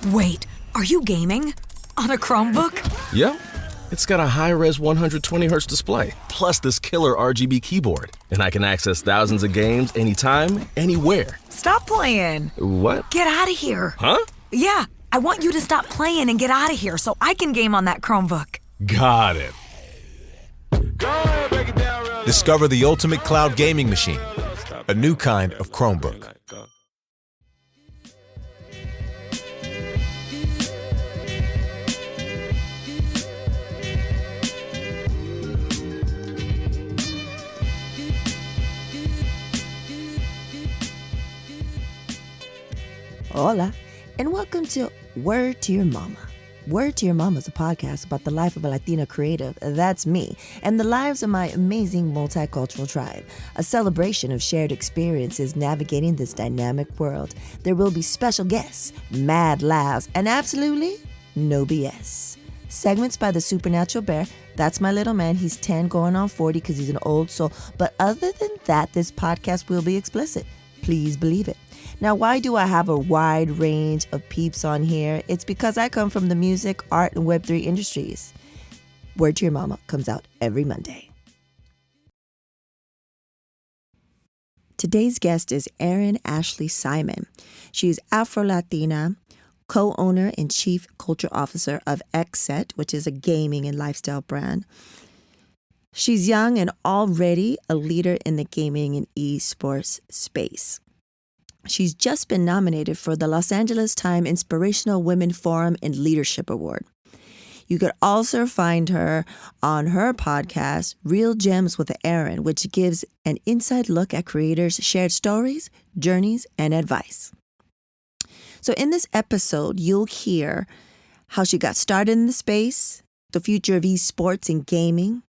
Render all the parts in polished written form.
Wait, are you gaming? On a Chromebook? Yep. It's got a high-res 120Hz display, plus this killer RGB keyboard. And I can access thousands of games anytime, anywhere. Stop playing. What? Get out of here. Huh? Yeah, I want you to stop playing and get out of here so I can game on that Chromebook. Got it. Discover the ultimate cloud gaming machine, a new kind of Chromebook. Hola, and welcome to Word to Your Mama. Word to Your Mama is a podcast about the life of a Latina creative, that's me, and the lives of my amazing multicultural tribe. A celebration of shared experiences navigating this dynamic world. There will be special guests, mad laughs, and absolutely no BS. Segments by the Supernatural Bear. That's my little man. He's 10 going on 40 because he's an old soul. But other than that, this podcast will be explicit. Please believe it. Now, why do I have a wide range of peeps on here? It's because I come from the music, art, and Web3 industries. Word to Your Mama comes out every Monday. Today's guest is Erin Ashley SIMon. She is Afro-Latina, co-owner and chief culture officer of XSET, which is a gaming and lifestyle brand. She's young and already a leader in the gaming and esports space. She's just been nominated for the Los Angeles Times Inspirational Women Forum and Leadership Award. You could also find her on her podcast, Real Gems with Erin, which gives an inside look at creators' shared stories, journeys, and advice. So in this episode, you'll hear how she got started in the space, the future of esports and gaming.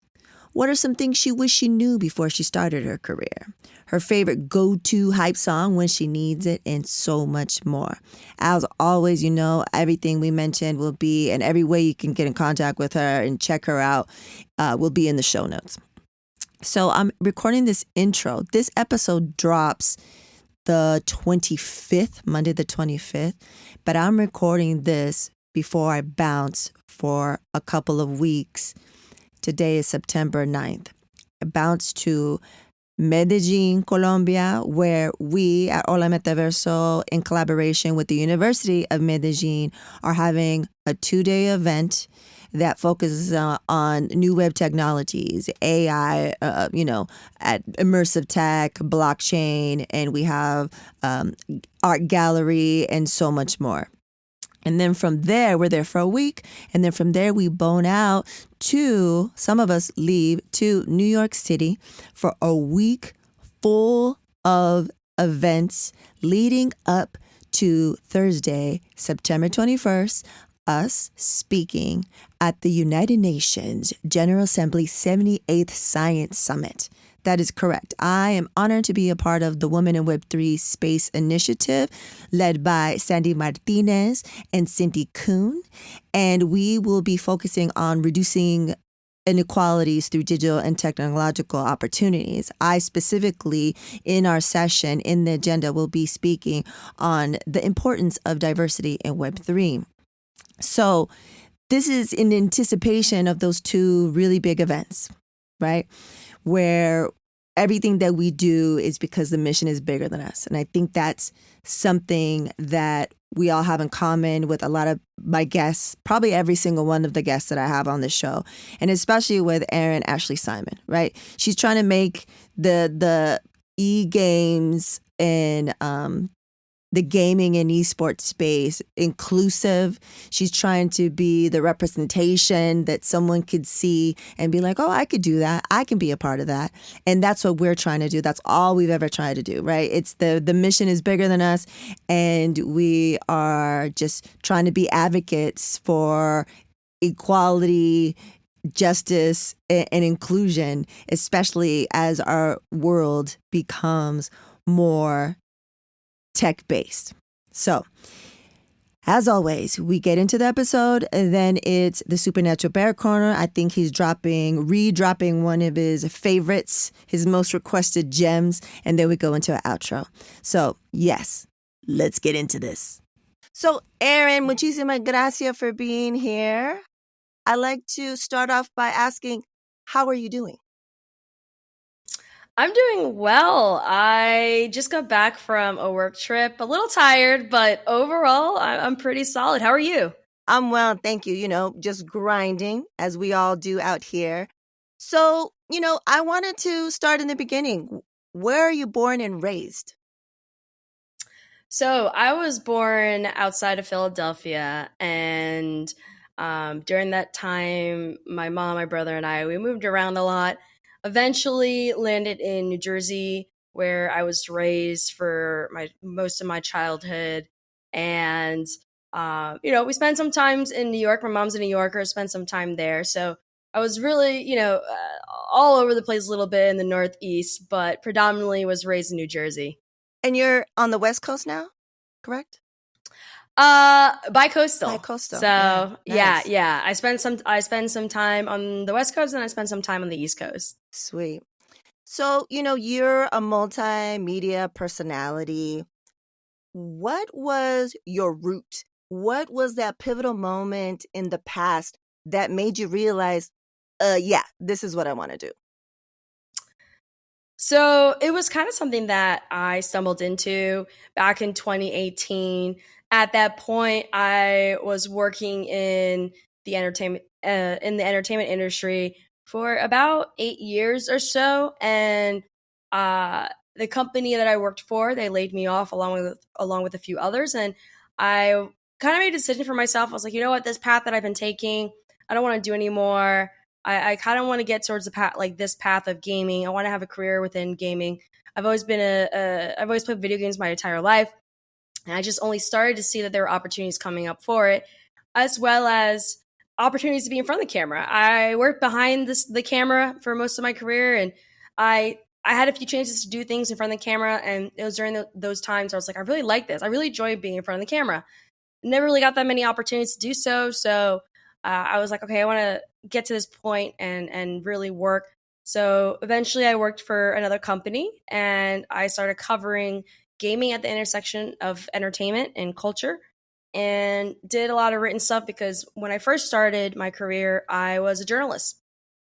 What are some things she wished she knew before she started her career? Her favorite go-to hype song when she needs it, and so much more. As always, you know, everything we mentioned will be, and every way you can get in contact with her and check her out will be in the show notes. So I'm recording this intro. This episode drops the 25th, Monday the 25th, but I'm recording this before I bounce for a couple of weeks. Today is September 9th. I bounced to Medellín, Colombia, where we at Hola Metaverso, in collaboration with the University of Medellín, are having a 2-day event that focuses on new web technologies, AI, at immersive tech, blockchain, and we have art gallery and so much more. And then from there, we're there for a week. And then from there, we bone out to, some of us leave to New York City for a week full of events leading up to Thursday, September 21st, us speaking at the United Nations General Assembly 78th Science Summit. That is correct. I am honored to be a part of the Women in Web3 Space Initiative led by Sandy Martinez and Cindy Kuhn. And we will be focusing on reducing inequalities through digital and technological opportunities. I specifically, in our session, in the agenda, will be speaking on the importance of diversity in Web3. So this is in anticipation of those two really big events, right? Where everything that we do is because the mission is bigger than us. And I think that's something that we all have in common with a lot of my guests, probably every single one of the guests that I have on the show, and especially with Erin Ashley SIMon, right? She's trying to make the e-games and the gaming and esports space inclusive. She's trying to be the representation that someone could see and be like, oh, I could do that. I can be a part of that. And that's what we're trying to do. That's all we've ever tried to do, right? It's the mission is bigger than us. And we are just trying to be advocates for equality, justice, and inclusion, especially as our world becomes more tech-based. So, as always, we get into the episode, and then it's the Supernatural Bear Corner. I think he's re-dropping one of his favorites, his most requested gems, and then we go into an outro. So, yes, let's get into this. So, Erin, muchísimas gracias for being here. I'd like to start off by asking, how are you doing? I'm doing well. I just got back from a work trip, a little tired, but overall, I'm pretty solid. How are you? I'm well, thank you. Just grinding as we all do out here. So, I wanted to start in the beginning. Where are you born and raised? So, I was born outside of Philadelphia, and during that time, my mom, my brother, and we moved around a lot. Eventually, landed in New Jersey, where I was raised for my most of my childhood, and we spent some times in New York. My mom's a New Yorker, spent some time there, so I was really, all over the place a little bit in the Northeast, but predominantly was raised in New Jersey. And you're on the West Coast now, correct? Bicoastal. Bicoastal. So Nice. yeah. I spent some time on the West Coast and I spent some time on the East Coast. Sweet. So, you're a multimedia personality. What was your root? What was that pivotal moment in the past that made you realize, yeah, this is what I want to do? So it was kind of something that I stumbled into back in 2018. At that point, I was working in the entertainment industry for about 8 years or so, and the company that I worked for, they laid me off along with a few others, and I kind of made a decision for myself. I was like, you know what, this path that I've been taking, I don't want to do anymore. I kind of want to get towards the path, like this path of gaming. I want to have a career within gaming. I've always played video games my entire life, and I just only started to see that there were opportunities coming up for it, as well as opportunities to be in front of the camera. I worked behind the camera for most of my career, and I had a few chances to do things in front of the camera, and it was during those times I was like, I really like this. I really enjoy being in front of the camera. Never really got that many opportunities to do so, so I was like, okay, I want to get to this point and really work. So eventually I worked for another company and I started covering gaming at the intersection of entertainment and culture and did a lot of written stuff because when I first started my career, I was a journalist.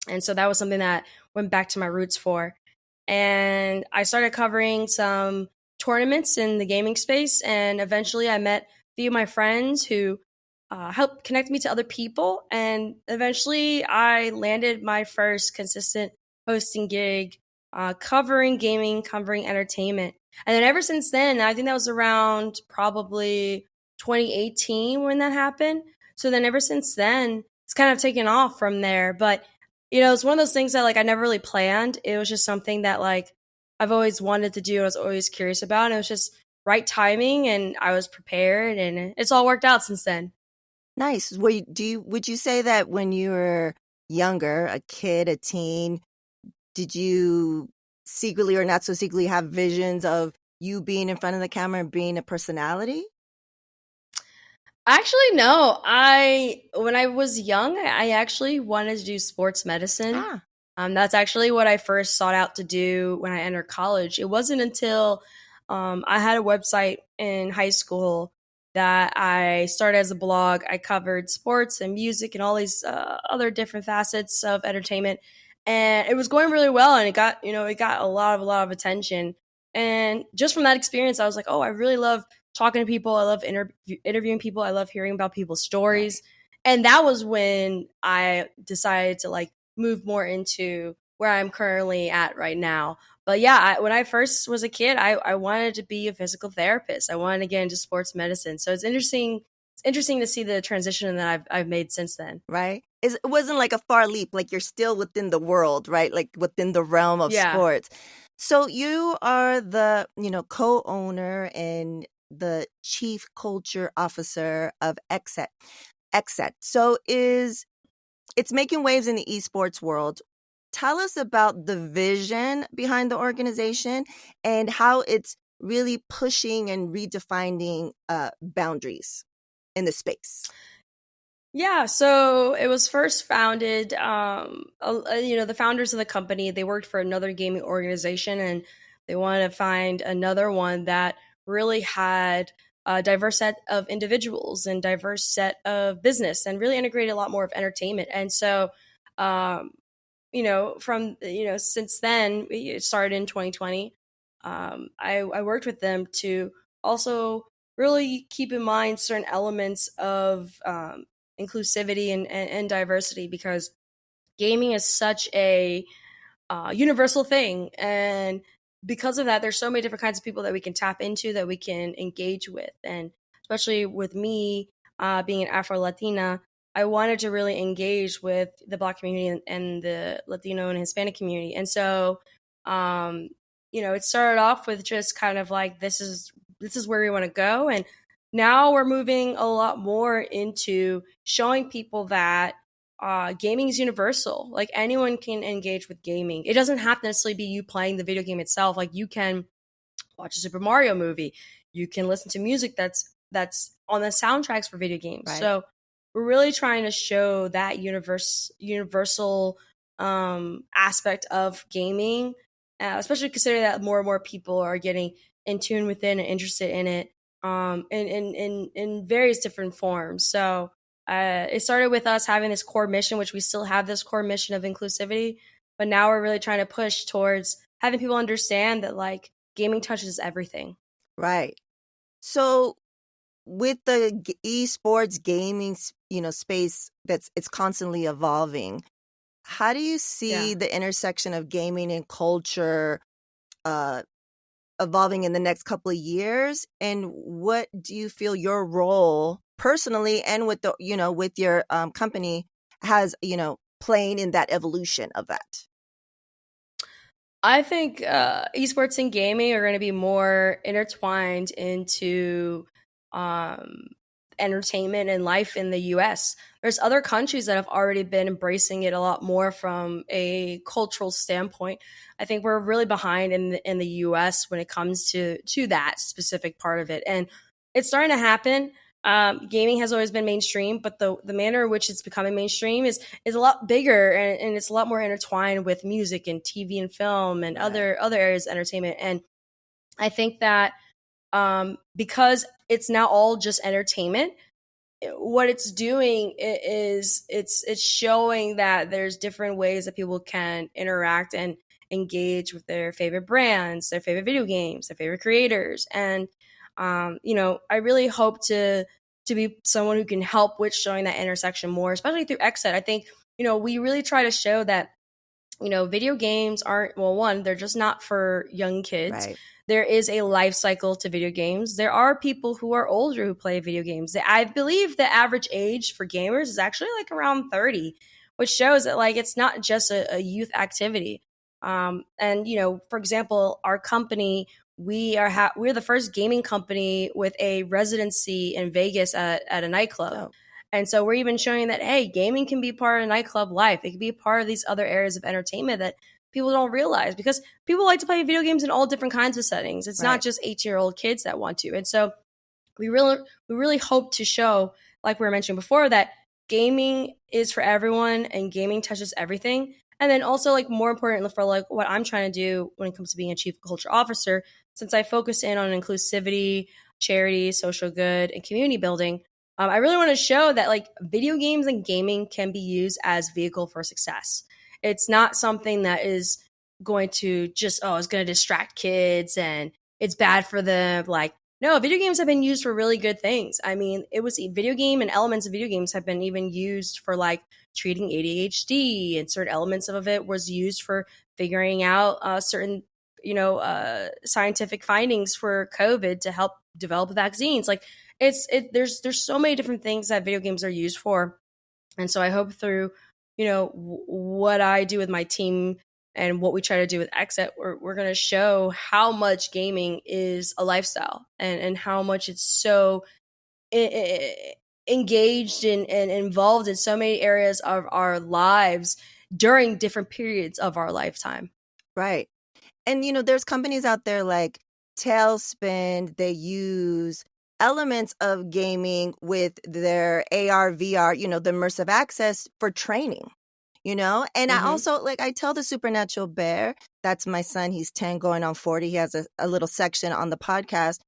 And so that was something that went back to my roots for. And I started covering some tournaments in the gaming space. And eventually I met a few of my friends who helped connect me to other people. And eventually I landed my first consistent hosting gig, covering gaming, covering entertainment. And then ever since then, I think that was around probably 2018 when that happened. So then ever since then, it's kind of taken off from there. But, it's one of those things that like I never really planned. It was just something that like I've always wanted to do. I was always curious about. And it was just right timing and I was prepared and it's all worked out since then. Nice. Would you say that when you were younger, a kid, a teen, did you secretly or not so secretly have visions of you being in front of the camera and being a personality? Actually, no. When I was young, I actually wanted to do sports medicine. That's actually what I first sought out to do when I entered college. It wasn't until I had a website in high school that I started as a blog. I covered sports and music and all these other different facets of entertainment, and it was going really well. And it got a lot of attention. And just from that experience, I was like, oh, I really love talking to people. I love interviewing people. I love hearing about people's stories. And that was when I decided to like move more into where I'm currently at right now. But yeah, when I first was a kid, I wanted to be a physical therapist. I wanted to get into sports medicine. So it's interesting. It's interesting to see the transition that I've made since then. Right? It wasn't like a far leap. Like you're still within the world, right? Like within the realm of sports. So you are the, co-owner and the chief culture officer of XSET. XSET. So it's making waves in the esports world. Tell us about the vision behind the organization and how it's really pushing and redefining boundaries in the space. Yeah, so it was first founded, the founders of the company, they worked for another gaming organization and they wanted to find another one that really had a diverse set of individuals and diverse set of business, and really integrated a lot more of entertainment. And so, from since then, it started in 2020. I worked with them to also really keep in mind certain elements of inclusivity and diversity, because gaming is such a universal thing. And because of that, there's so many different kinds of people that we can tap into, that we can engage with. And especially with me being an Afro-Latina, I wanted to really engage with the Black community and the Latino and Hispanic community. And so, it started off with just kind of like, this is where we want to go. And now we're moving a lot more into showing people that gaming is universal. Like, anyone can engage with gaming. It doesn't have to necessarily be you playing the video game itself. Like, you can watch a Super Mario movie. You can listen to music that's on the soundtracks for video games. Right. So we're really trying to show that universal aspect of gaming, especially considering that more and more people are getting in tune with it and interested in it in various different forms. So it started with us having this core mission, which we still have this core mission of inclusivity, but now we're really trying to push towards having people understand that, like, gaming touches everything. Right. So with the esports gaming, space it's constantly evolving, how do you see the intersection of gaming and culture evolving in the next couple of years? And what do you feel your role personally and with with your company has, playing in that evolution of that? I think esports and gaming are going to be more intertwined into entertainment and life in the US. There's other countries that have already been embracing it a lot more from a cultural standpoint. I think we're really behind in the US when it comes to that specific part of it. And it's starting to happen. Gaming has always been mainstream, but the manner in which it's becoming mainstream is a lot bigger, and it's a lot more intertwined with music and TV and film and other areas of entertainment. And I think that because it's now all just entertainment, what it's doing is it's showing that there's different ways that people can interact and engage with their favorite brands, their favorite video games, their favorite creators. And I really hope to be someone who can help with showing that intersection more, especially through XSET. I think, we really try to show that, video games aren't, well, one, they're just not for young kids. Right. There is a life cycle to video games. There are people who are older who play video games. I believe the average age for gamers is actually like around 30, which shows that, like, it's not just a youth activity. And, for example, our company, we're the first gaming company with a residency in Vegas at a nightclub. Oh. And so we're even showing that, hey, gaming can be part of nightclub life. It can be a part of these other areas of entertainment that people don't realize, because people like to play video games in all different kinds of settings. It's not just 8-year-old kids that want to. And so we really hope to show, like we were mentioning before, that gaming is for everyone and gaming touches everything. And then also, like, more important for, like, what I'm trying to do when it comes to being a chief culture officer, since I focus in on inclusivity, charity, social good, and community building, I really want to show that, like, video games and gaming can be used as vehicle for success. It's not something that is going to just, it's going to distract kids and it's bad for them. Like, no, video games have been used for really good things. I mean, video game and elements of video games have been even used for, like, treating ADHD, and certain elements of it was used for figuring out certain, scientific findings for COVID to help develop vaccines. Like, there's so many different things that video games are used for. And so I hope through, what I do with my team and what we try to do with XSET, we're going to show how much gaming is a lifestyle, and how much it's so engaged and involved in so many areas of our lives during different periods of our lifetime. Right. And, there's companies out there like Tailspin, they use elements of gaming with their AR, VR, the immersive access for training, And I also, I tell the Supernatural Bear, that's my son, he's 10 going on 40. He has a little section on the podcast.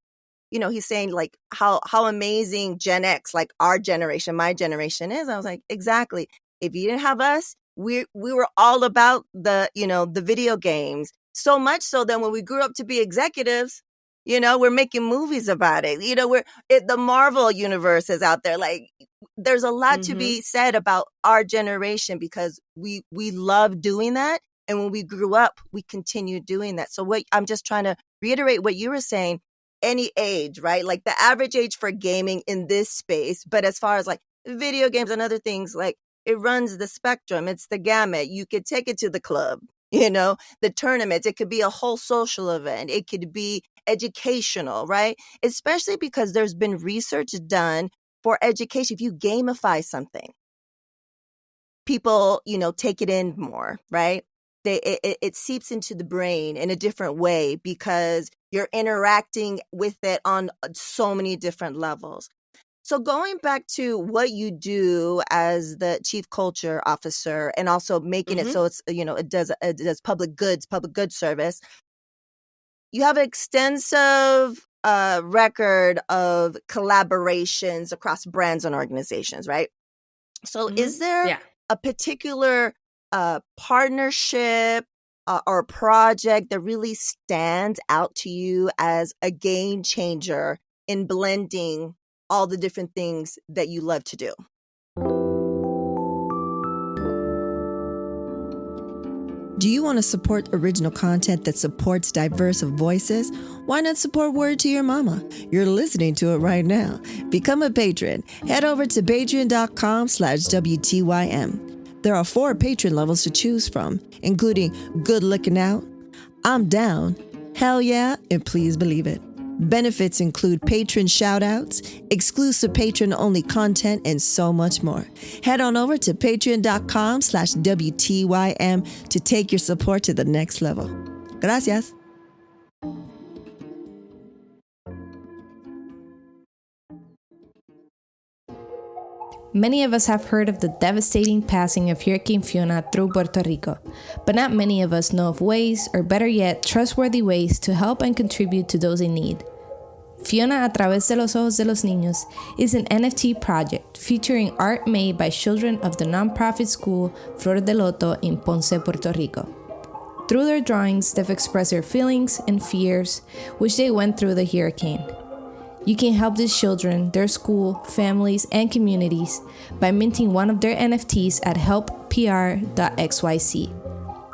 he's saying like how amazing Gen X, like our generation, my generation is. I was like, exactly. If you didn't have us, we were all about the video games. So much so that when we grew up to be executives, we're making movies about it. The Marvel universe is out there. Like, there's a lot to be said about our generation because we love doing that. And when we grew up, we continued doing that. So I'm just trying to reiterate what you were saying, any age, right? Like the average age for gaming in this space. But as far as like video games and other things, like it runs the spectrum. It's the gamut. You could take it to the club, the tournaments. It could be a whole social event. It could be educational, right? Especially because there's been research done for education. If you gamify something, people, take it in more, right? It seeps into the brain in a different way because you're interacting with it on so many different levels. So going back to what you do as the chief culture officer and also making it so it's, it does public good service. You have an extensive record of collaborations across brands and organizations, right? So is there a particular partnership or project that really stands out to you as a game changer in blending all the different things that you love to do? Do you want to support original content that supports diverse voices? Why not support Word to Your Mama? You're listening to it right now. Become a patron. Head over to patreon.com/WTYM. There are 4 patron levels to choose from, including Good Looking Out, I'm Down, Hell Yeah, and Please Believe It. Benefits include patron shoutouts, exclusive patron-only content, and so much more. Head on over to patreon.com/WTYM to take your support to the next level. Gracias. Many of us have heard of the devastating passing of Hurricane Fiona through Puerto Rico, but not many of us know of ways, or better yet, trustworthy ways to help and contribute to those in need. Fiona a través de los ojos de los niños is an NFT project featuring art made by children of the nonprofit school Flor de Loto in Ponce, Puerto Rico. Through their drawings, they've expressed their feelings and fears which they went through the hurricane. You can help these children, their school, families, and communities by minting one of their NFTs at helppr.xyz.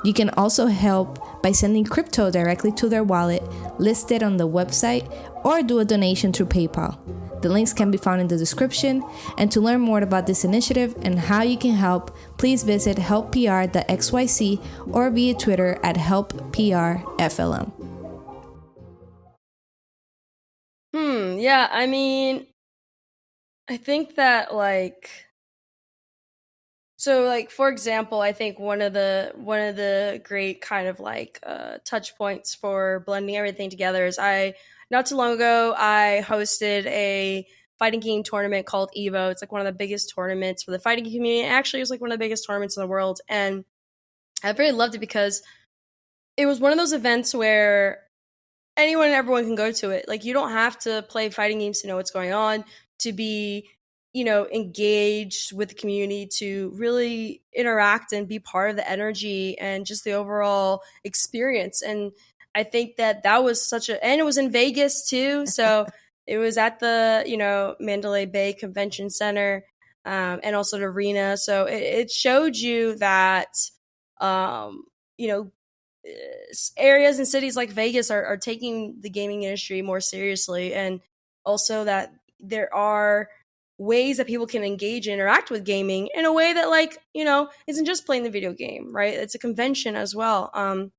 You can also help by sending crypto directly to their wallet listed on the website or do a donation through PayPal. The links can be found in the description. And to learn more about this initiative and how you can help, please visit helppr.xyz or via Twitter at helpprflm. Yeah, I mean, I think that for example, I think one of the great kind of touch points for blending everything together is not too long ago I hosted a fighting game tournament called Evo. It's one of the biggest tournaments for the fighting community. Actually, it was one of the biggest tournaments in the world, and I really loved it because it was one of those events where anyone and everyone can go to it. You don't have to play fighting games to know what's going on, to be, engaged with the community, to really interact and be part of the energy and just the overall experience. And I think that was and it was in Vegas too. So it was at the, Mandalay Bay Convention Center, and also the arena. So it showed you that, areas and cities like Vegas are taking the gaming industry more seriously, and also that there are ways that people can engage and interact with gaming in a way that isn't just playing the video game, right? It's a convention as well. And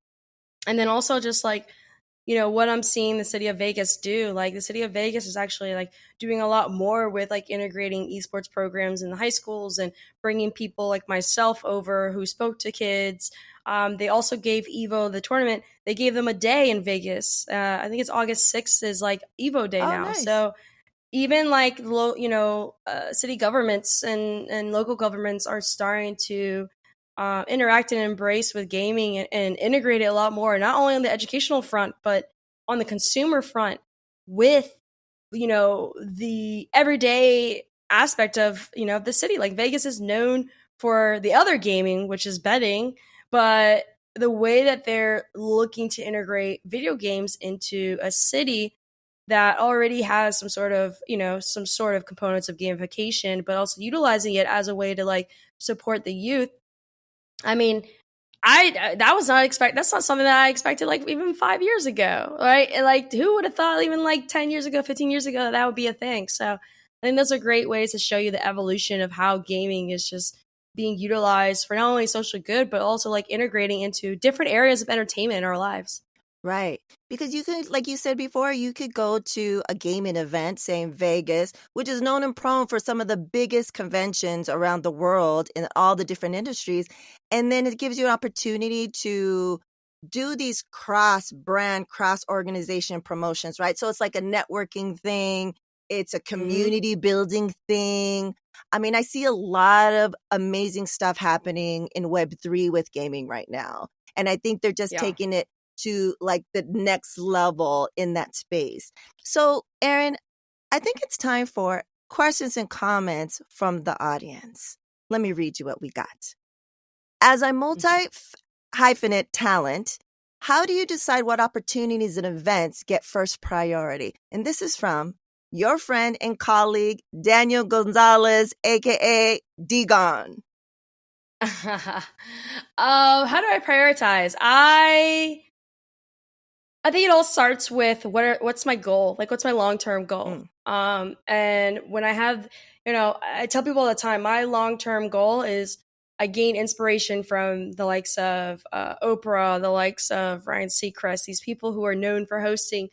then also just what I'm seeing the city of Vegas do, the city of Vegas is actually doing a lot more with integrating esports programs in the high schools and bringing people like myself over who spoke to kids. They also gave Evo, the tournament, they gave them a day in Vegas. I think it's August 6th is Evo Day now. Nice. So even city governments and local governments are starting to interact and embrace with gaming and integrate it a lot more, not only on the educational front, but on the consumer front with the everyday aspect of, the city. Like Vegas is known for the other gaming, which is betting, but the way that they're looking to integrate video games into a city that already has some sort of components of gamification, but also utilizing it as a way to like support the youth. I mean, that was not expect. That's not something that I expected like even 5 years ago, right? And, like, who would have thought even like 10 years ago, 15 years ago that would be a thing? So I think those are great ways to show you the evolution of how gaming is just being utilized for not only social good, but also like integrating into different areas of entertainment in our lives. Right. Because you could, like you said before, you could go to a gaming event, say in Vegas, which is known and prone for some of the biggest conventions around the world in all the different industries. And then it gives you an opportunity to do these cross-brand, cross-organization promotions, right? So it's like a networking thing. It's a community building thing. I mean, I see a lot of amazing stuff happening in Web3 with gaming right now. And I think they're just taking it to like the next level in that space. So, Erin, I think it's time for questions and comments from the audience. Let me read you what we got. As a multi-hyphenate talent, how do you decide what opportunities and events get first priority? And this is from your friend and colleague, Daniel Gonzalez, aka Digon. How do I prioritize? I think it all starts with what's my goal? Like, what's my long-term goal? And when I have, I tell people all the time, my long-term goal is I gain inspiration from the likes of Oprah, the likes of Ryan Seacrest, these people who are known for hosting,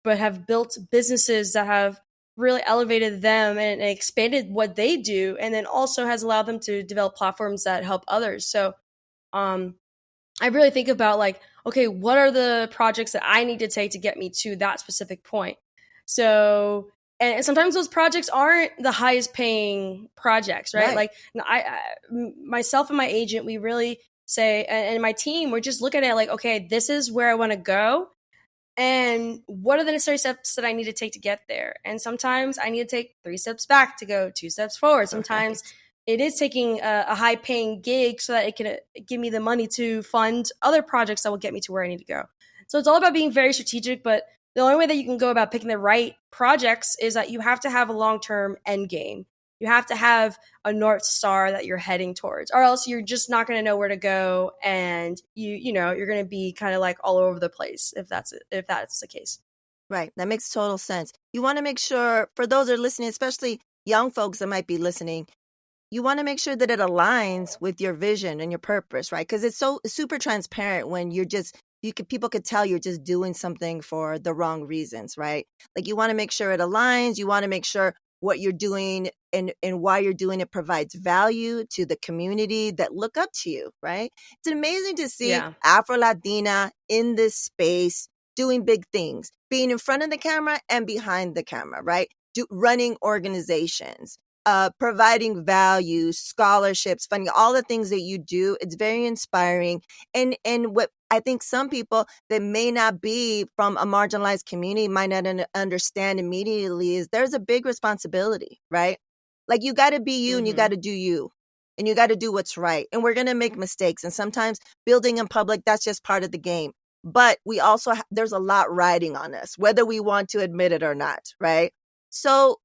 but have built businesses that have really elevated them and expanded what they do, and then also has allowed them to develop platforms that help others. So, I really think about like, okay, what are the projects that I need to take to get me to that specific point? So, and sometimes those projects aren't the highest paying projects, right? Like myself and my agent, we really say, and my team, we're just looking at it like, okay, this is where I want to go. And what are the necessary steps that I need to take to get there? And sometimes I need to take 3 steps back to go 2 steps forward. Sometimes it is taking a high-paying gig so that it can give me the money to fund other projects that will get me to where I need to go. So it's all about being very strategic, but the only way that you can go about picking the right projects is that you have to have a long-term end game. You have to have a North Star that you're heading towards, or else you're just not going to know where to go, and you're going to be kind of like all over the place if that's the case. Right. That makes total sense. You want to make sure, for those that are listening, especially young folks that might be listening, you want to make sure that it aligns with your vision and your purpose, right? Because it's super transparent when people could tell you're just doing something for the wrong reasons, right? Like, you want to make sure it aligns. You want to make sure what you're doing and why you're doing it provides value to the community that look up to you, right? It's amazing to see Afro-Latina in this space doing big things, being in front of the camera and behind the camera, right? Running organizations. Providing value, scholarships, funding, all the things that you do. It's very inspiring. And what I think some people that may not be from a marginalized community might not understand immediately is there's a big responsibility, right? Like, you got to be you and you got to do you. And you got to do what's right. And we're going to make mistakes. And sometimes building in public, that's just part of the game. But we also, there's a lot riding on us, whether we want to admit it or not, right? So,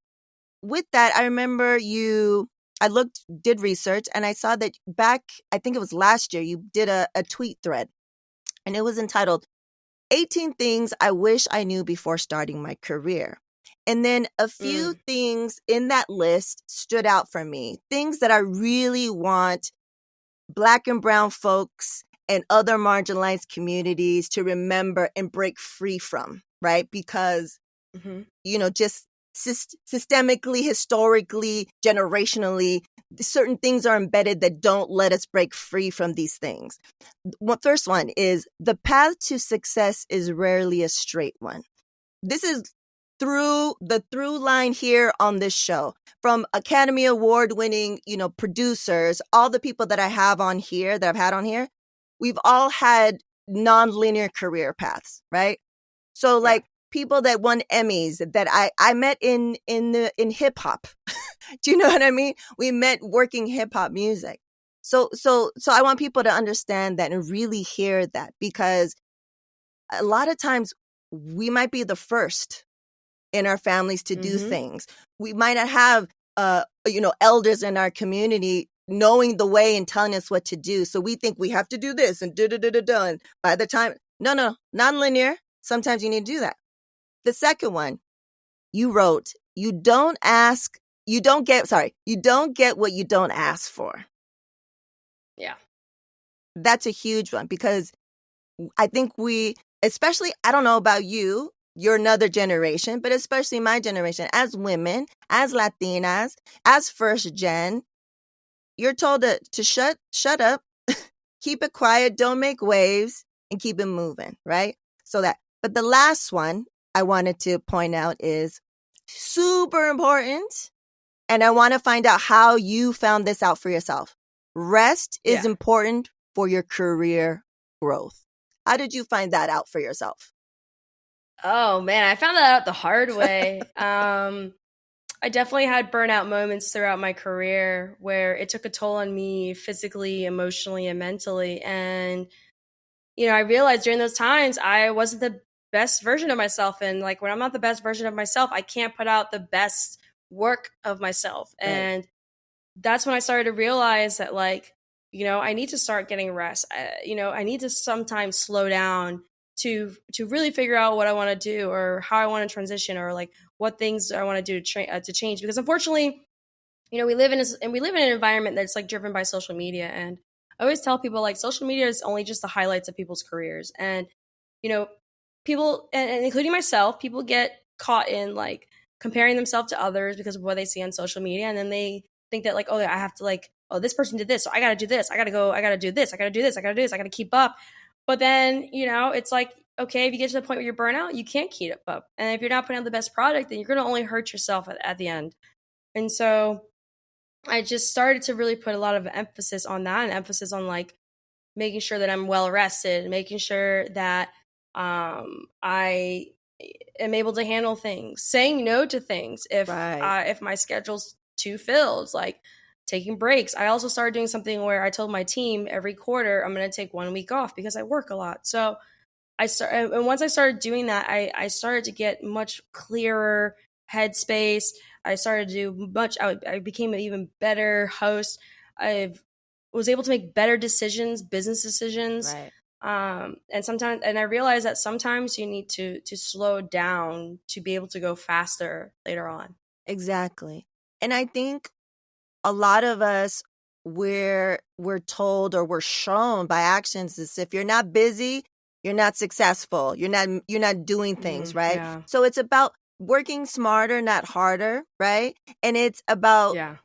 with that, I remember did research, and I saw that back, I think it was last year, you did a tweet thread, and it was entitled 18 Things I Wish I Knew Before Starting My Career. And then a few things in that list stood out for me, things that I really want Black and brown folks and other marginalized communities to remember and break free from, right? Because, just systemically, historically, generationally, certain things are embedded that don't let us break free from these things. First one is the path to success is rarely a straight one. This is through line here on this show, from Academy Award winning, producers, all the people that I've had on here, we've all had non-linear career paths, right? So people that won Emmys that I met in hip hop. Do you know what I mean? We met working hip hop music. So I want people to understand that and really hear that, because a lot of times we might be the first in our families to do things. We might not have, elders in our community knowing the way and telling us what to do. So we think we have to do this and da-da-da-da-da. And by the time, no, non-linear. Sometimes you need to do that. The second one, you wrote, you don't get what you don't ask for. Yeah. That's a huge one, because I think especially, I don't know about you, you're another generation, but especially my generation, as women, as Latinas, as first gen, you're told to shut up, keep it quiet, don't make waves, and keep it moving, right? But the last one I wanted to point out is super important, and I want to find out how you found this out for yourself. Rest is important for your career growth. How did you find that out for yourself? Oh man, I found that out the hard way. I definitely had burnout moments throughout my career where it took a toll on me physically, emotionally, and mentally. And, I realized during those times I wasn't the best version of myself. And like when I'm not the best version of myself, I can't put out the best work of myself. Right. And that's when I started to realize that I need to start getting rest. I need to sometimes slow down to really figure out what I want to do or how I want to transition or like what things I want to do to change. Because unfortunately, we live in an environment that's like driven by social media. And I always tell people like social media is only just the highlights of people's careers. And, people, and including myself, people get caught in like comparing themselves to others because of what they see on social media. And then they think that like, oh, I have to like, oh, this person did this, so I got to do this. I got to go. I got to do this. I got to do this. I got to do this. I got to keep up. But then, it's like, okay, if you get to the point where you're burnout, you can't keep up. And if you're not putting out the best product, then you're going to only hurt yourself at the end. And so I just started to really put a lot of emphasis on that and emphasis on like making sure that I'm well rested, making sure that I am able to handle things, saying no to things if my schedule's too filled, like taking breaks. I also started doing something where I told my team every quarter I'm going to take 1 week off because I work a lot. So and once I started doing that, I started to get much clearer headspace. I started to do I became an even better host. I was able to make better decisions, business decisions. Right. And I realized that sometimes you need to slow down to be able to go faster later on. Exactly. And I think a lot of us, we're told or we're shown by actions is if you're not busy, you're not successful. You're not doing things, right? Yeah. So it's about working smarter, not harder, right? And it's about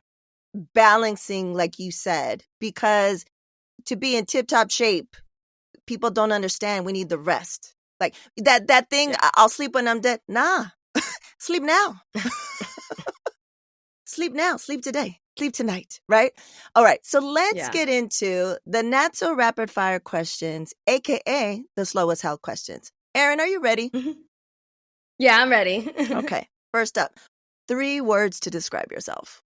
balancing, like you said, because to be in tip-top shape, people don't understand we need the rest. Like that thing, I'll sleep when I'm dead. Nah, sleep now. Sleep now, sleep today, sleep tonight, right? All right, so let's get into the not so rapid fire questions, AKA the slow as hell questions. Erin, are you ready? Yeah, I'm ready. Okay, first up, 3 words to describe yourself.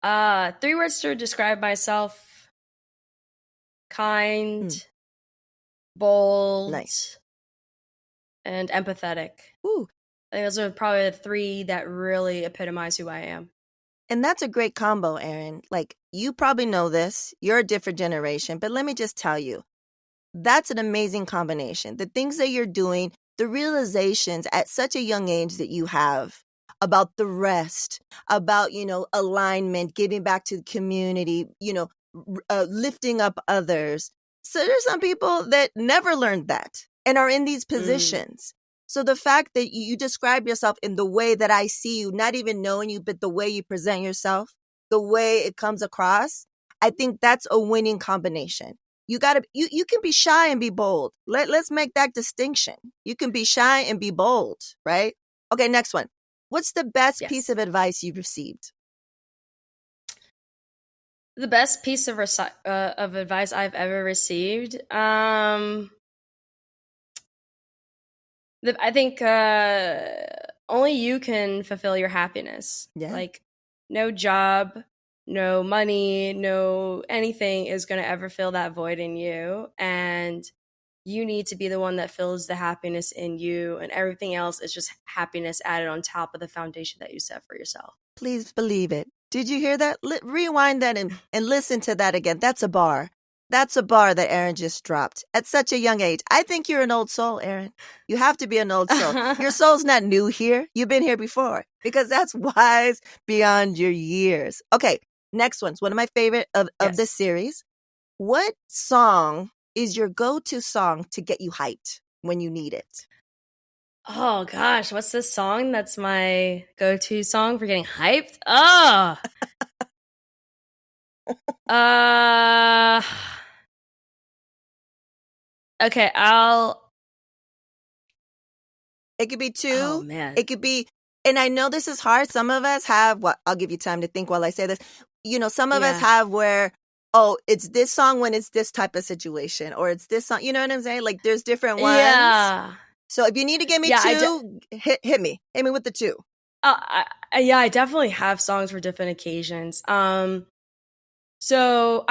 3 words to describe myself: kind, bold, nice, and empathetic. Ooh. I think those are probably the 3 that really epitomize who I am. And that's a great combo, Erin. Like, you probably know this. You're a different generation. But let me just tell you, that's an amazing combination. The things that you're doing, the realizations at such a young age that you have about the rest, about, alignment, giving back to the community, lifting up others. So there's some people that never learned that and are in these positions. So the fact that you describe yourself in the way that I see you, not even knowing you, but the way you present yourself, the way it comes across, I think that's a winning combination. You can be shy and be bold. Let's make that distinction. You can be shy and be bold, right? Okay, next one. What's the best piece of advice you've received? The best piece of advice I've ever received? I think only you can fulfill your happiness. Yeah. Like, no job, no money, no anything is going to ever fill that void in you. And you need to be the one that fills the happiness in you. And everything else is just happiness added on top of the foundation that you set for yourself. Please believe it. Did you hear that? Rewind that and listen to that again. That's a bar. That's a bar that Erin just dropped at such a young age. I think you're an old soul, Erin. You have to be an old soul. Your soul's not new here. You've been here before, because that's wise beyond your years. Okay, next one's one of my favorite of this series. What song is your go-to song to get you hyped when you need it? Oh gosh, what's this song that's my go-to song for getting hyped? Oh. Okay, It could be two. Oh man. It could be, and I know this is hard. Some of us have I'll give you time to think while I say this. You know, some of us have where, oh, it's this song when it's this type of situation, or it's this song. You know what I'm saying? Like, there's different ones. Yeah. So if you need to give me two, hit me. Hit me with the two. I definitely have songs for different occasions. So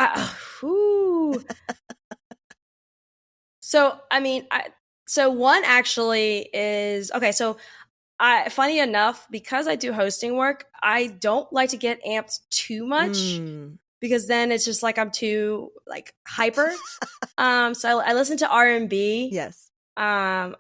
one actually is, okay, so funny enough, because I do hosting work, I don't like to get amped too much because then it's just like I'm too like hyper. So I listen to R&B. Yes. And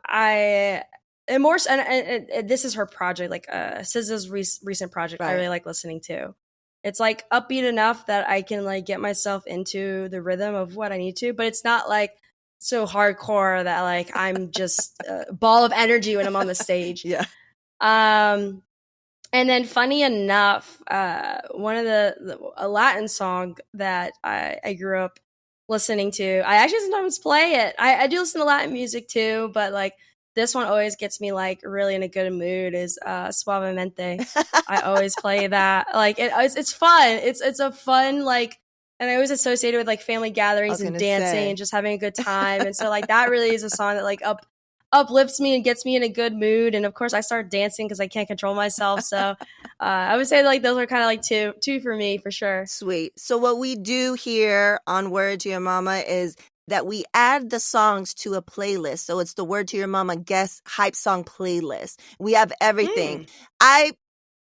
this is her project, like SZA's recent project. Right. I really like listening to. It's like upbeat enough that I can like get myself into the rhythm of what I need to, but it's not like so hardcore that like I'm just a ball of energy when I'm on the stage. Yeah. And then funny enough, one of a Latin song that I grew up listening to, I actually sometimes play it. I do listen to Latin music too, but like this one always gets me like really in a good mood, is Suavemente. I always play that. Like it's fun. It's a fun, like, and I always associate it with like family gatherings and dancing and just having a good time. And so like that really is a song that like uplifts me and gets me in a good mood. And of course I start dancing because I can't control myself. So I would say like those are kind of like two for me for sure. Sweet. So what we do here on Word to Your Mama is that we add the songs to a playlist. So it's the Word to Your Mama guest hype song playlist. We have everything. I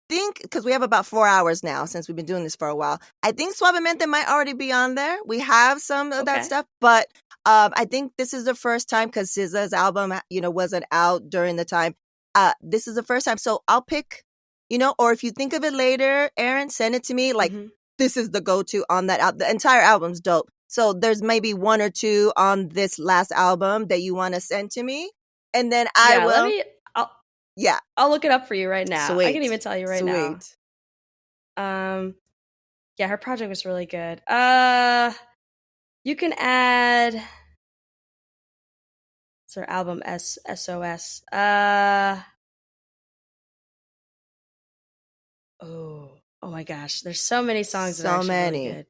think, because we have about 4 hours now since we've been doing this for a while, I think Suavemente might already be on there. We have some of that stuff, but I think this is the first time, because SZA's album, wasn't out during the time. This is the first time. So I'll pick, or if you think of it later, Erin, send it to me. Like, this is the go-to on that. The entire album's dope. So there's maybe one or two on this last album that you want to send to me. And then I will. I'll look it up for you right now. Sweet. I can even tell you right now. Yeah, her project was really good. You can add, it's her album SOS. Oh my gosh, there's so many songs. So many. Really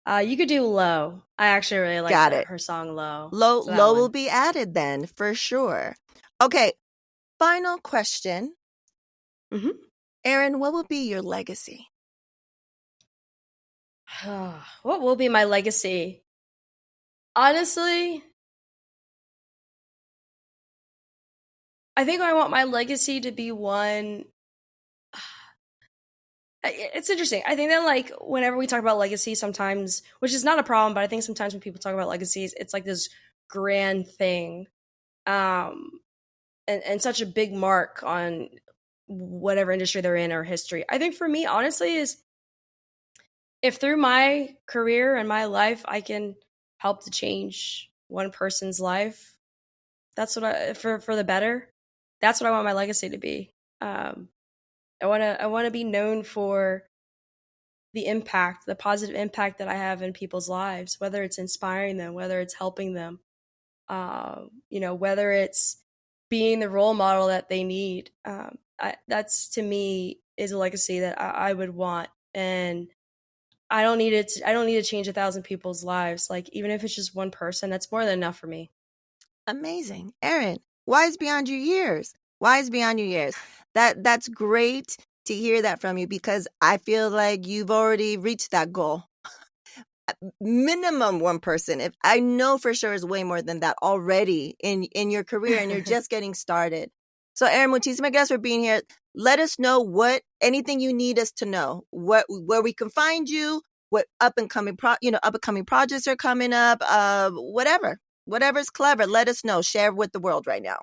good. You could do Low. I actually really like her song Low. Low will be added then for sure. Okay, final question. Erin, what will be your legacy? What will be my legacy? Honestly, I think I want my legacy to be one. It's interesting. I think that like whenever we talk about legacy sometimes, which is not a problem, but I think sometimes when people talk about legacies, it's like this grand thing. And such a big mark on whatever industry they're in or history. I think for me, honestly, is if through my career and my life, I can help to change one person's life, that's what for the better. That's what I want my legacy to be. I want to be known for the impact, the positive impact that I have in people's lives, whether it's inspiring them, whether it's helping them, whether it's being the role model that they need. That's, to me, is a legacy that I would want. And I don't need to change 1,000 people's lives. Like, even if it's just one person, that's more than enough for me. Amazing. Erin, Wise beyond your years. Wise beyond your years. That's great to hear that from you, because I feel like you've already reached that goal. Minimum one person, if I know for sure, is way more than that already in your career, and you're just getting started. So Erin, muchísimas gracias for being here. Let us know anything you need us to know, where we can find you, what up and coming projects are coming up, whatever's clever. Let us know. Share with the world right now.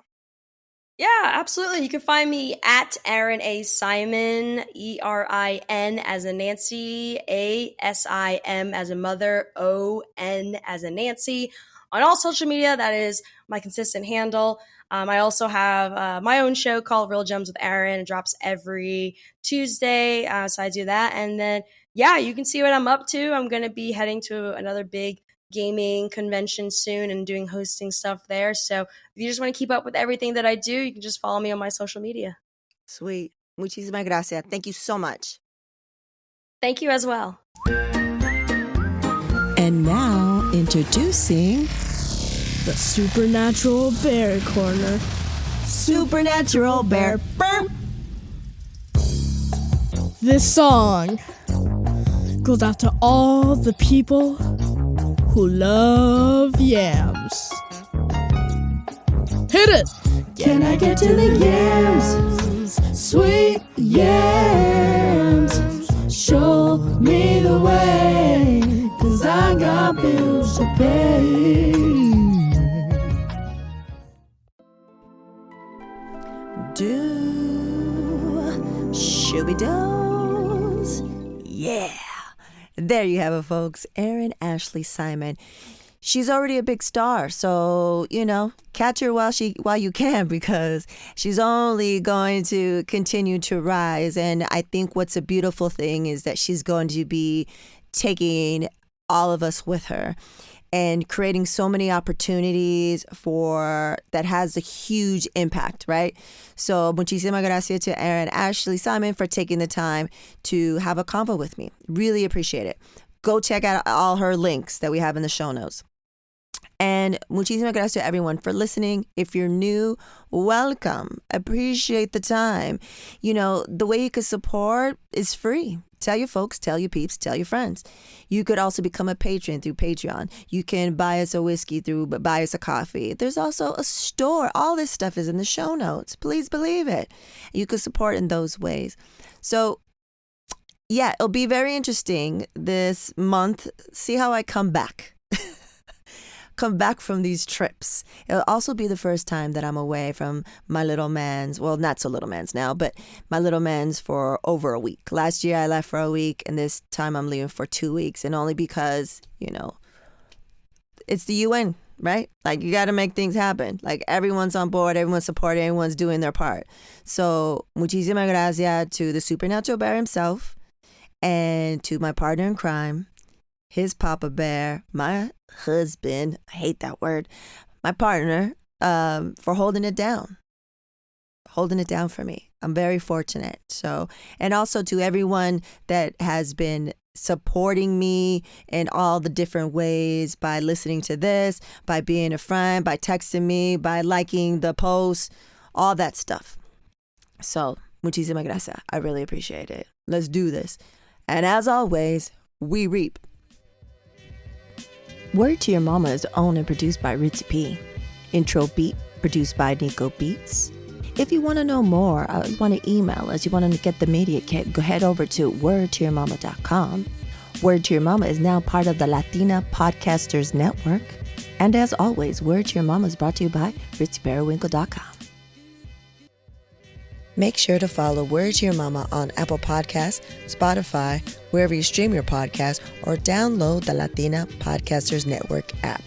Yeah, absolutely. You can find me at Erin A. SIMon, ERIN as in Nancy, ASIM as in mother, ON as in Nancy. On all social media, that is my consistent handle. I also have my own show called Real Gems with Erin. It drops every Tuesday, so I do that. And then, yeah, you can see what I'm up to. I'm going to be heading to another big gaming convention soon and doing hosting stuff there. So if you just want to keep up with everything that I do, you can just follow me on my social media. Sweet. Muchísimas gracias. Thank you so much. Thank you as well. And now, introducing the Supernatural Bear Corner. Supernatural Bear. Burp. This song goes out to all the people who love yams. Hit it! Can I get to the yams? Sweet yams. Show me the way, 'cause I got bills to pay. Shooby-doos. Yeah. There you have it, folks. Erin Ashley SIMon. She's already a big star, so, catch her while you can, because she's only going to continue to rise. And I think what's a beautiful thing is that she's going to be taking all of us with her and creating so many opportunities that has a huge impact, right? So muchísimas gracias to Erin Ashley SIMon for taking the time to have a convo with me. Really appreciate it. Go check out all her links that we have in the show notes. And muchísimas gracias to everyone for listening. If you're new, welcome. Appreciate the time. The way you can support is free. Tell your folks, tell your peeps, tell your friends. You could also become a patron through Patreon. You can buy us a whiskey buy us a coffee. There's also a store. All this stuff is in the show notes. Please believe it. You could support in those ways. So, yeah, it'll be very interesting this month. See how I come back. Come back from these trips. It'll also be the first time that I'm away from my little man's, well, not so little man's now, but my little man's for over a week. Last year I left for a week, and this time I'm leaving for 2 weeks, and only because, it's the UN, right? Like, you got to make things happen. Like, everyone's on board, everyone's supporting, everyone's doing their part. So, muchísimas gracias to the Supernatural Bear himself, and to my partner in crime, his Papa Bear, my husband, I hate that word, my partner, for holding it down for me. I'm very fortunate. So, and also to everyone that has been supporting me in all the different ways, by listening to this, by being a friend, by texting me, by liking the post, all that stuff. So, muchísimas gracias. I really appreciate it. Let's do this. And as always, we reap. Word to Your Mama is owned and produced by Ritzy P. Intro beat produced by Nico Beats. If you want to know more, you want to email us, you want to get the media kit, go head over to wordtoyourmama.com. Word to Your Mama is now part of the Latina Podcasters Network. And as always, Word to Your Mama is brought to you by ritzyperiwinkle.com. Make sure to follow Word to Your Mama on Apple Podcasts, Spotify, wherever you stream your podcast, or download the Latina Podcasters Network app.